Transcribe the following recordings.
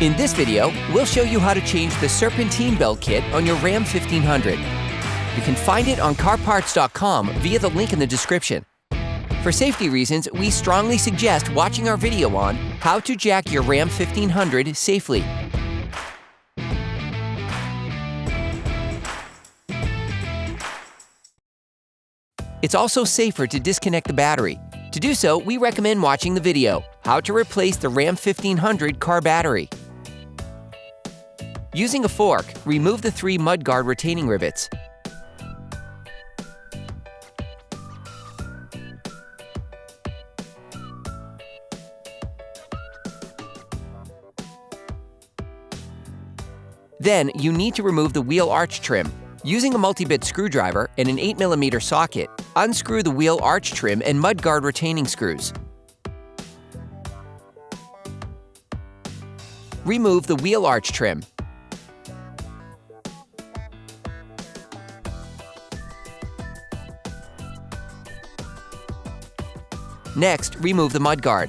In this video, we'll show you how to change the Serpentine belt kit on your Ram 1500. You can find it on CarParts.com via the link in the description. For safety reasons, we strongly suggest watching our video on how to jack your Ram 1500 safely. It's also safer to disconnect the battery. To do so, we recommend watching the video, How to Replace the Ram 1500 Car Battery. Using a fork, remove the 3 mudguard retaining rivets. Then, you need to remove the wheel arch trim. Using a multi-bit screwdriver and an 8mm socket, unscrew the wheel arch trim and mudguard retaining screws. Remove the wheel arch trim. Next, remove the mudguard.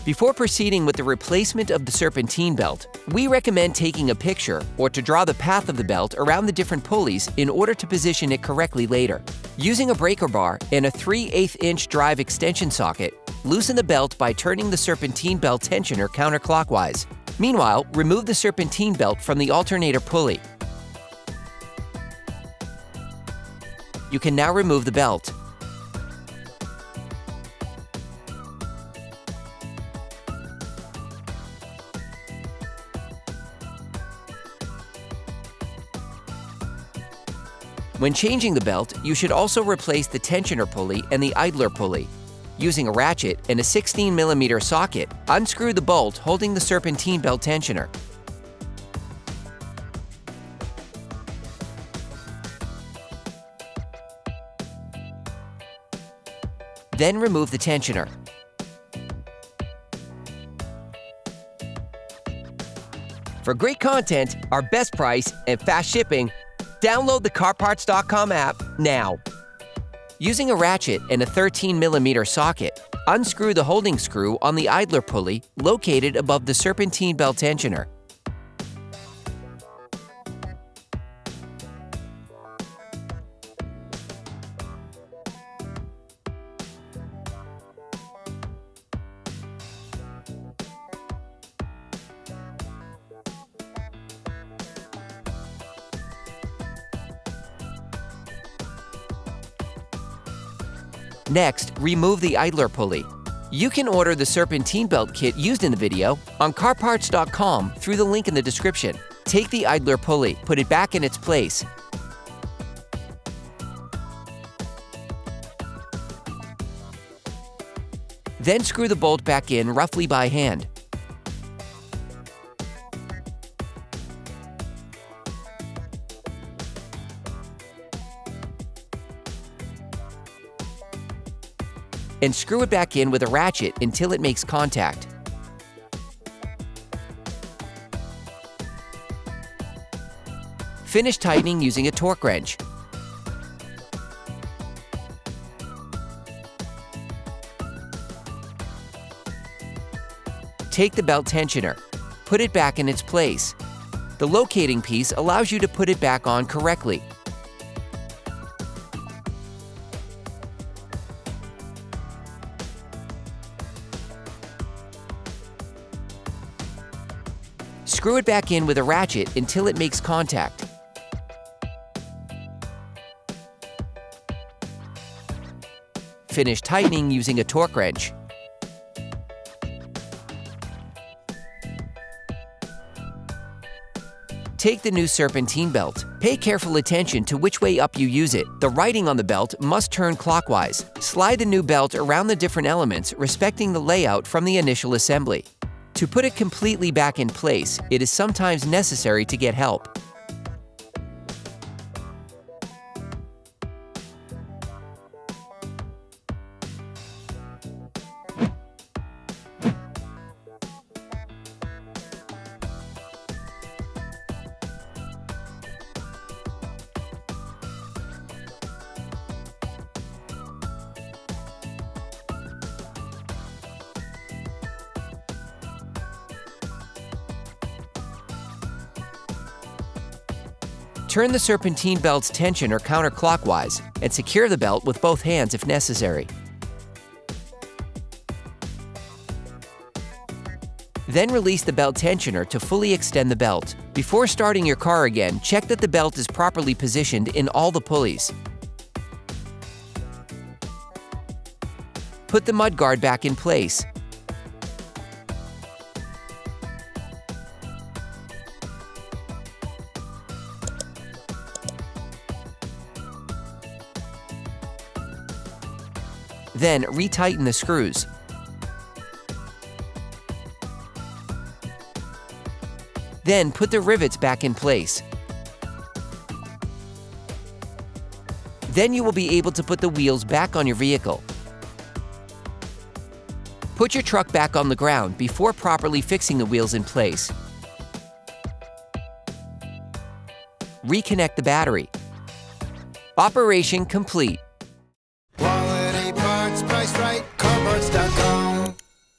Before proceeding with the replacement of the Serpentine belt, we recommend taking a picture or to draw the path of the belt around the different pulleys in order to position it correctly later. Using a breaker bar and a 3/8" drive extension socket, loosen the belt by turning the Serpentine belt tensioner counterclockwise. Meanwhile, remove the Serpentine belt from the alternator pulley. You can now remove the belt. When changing the belt, you should also replace the tensioner pulley and the idler pulley. Using a ratchet and a 16mm socket, unscrew the bolt holding the Serpentine belt tensioner. Then remove the tensioner. For great content, our best price, and fast shipping, download the CarParts.com app now. Using a ratchet and a 13mm socket, unscrew the holding screw on the idler pulley located above the Serpentine belt tensioner. Next, remove the idler pulley. You can order the Serpentine belt kit used in the video on CarParts.com through the link in the description. Take the idler pulley, put it back in its place. Then screw the bolt back in roughly by hand. And screw it back in with a ratchet until it makes contact. Finish tightening using a torque wrench. Take the belt tensioner. Put it back in its place. The locating piece allows you to put it back on correctly. Screw it back in with a ratchet until it makes contact. Finish tightening using a torque wrench. Take the new Serpentine belt. Pay careful attention to which way up you use it. The writing on the belt must turn clockwise. Slide the new belt around the different elements, respecting the layout from the initial assembly. To put it completely back in place, it is sometimes necessary to get help. Turn the serpentine belt's tensioner counterclockwise and secure the belt with both hands if necessary. Then release the belt tensioner to fully extend the belt. Before starting your car again, check that the belt is properly positioned in all the pulleys. Put the mudguard back in place. Then retighten the screws. Then put the rivets back in place. Then you will be able to put the wheels back on your vehicle. Put your truck back on the ground before properly fixing the wheels in place. Reconnect the battery. Operation complete.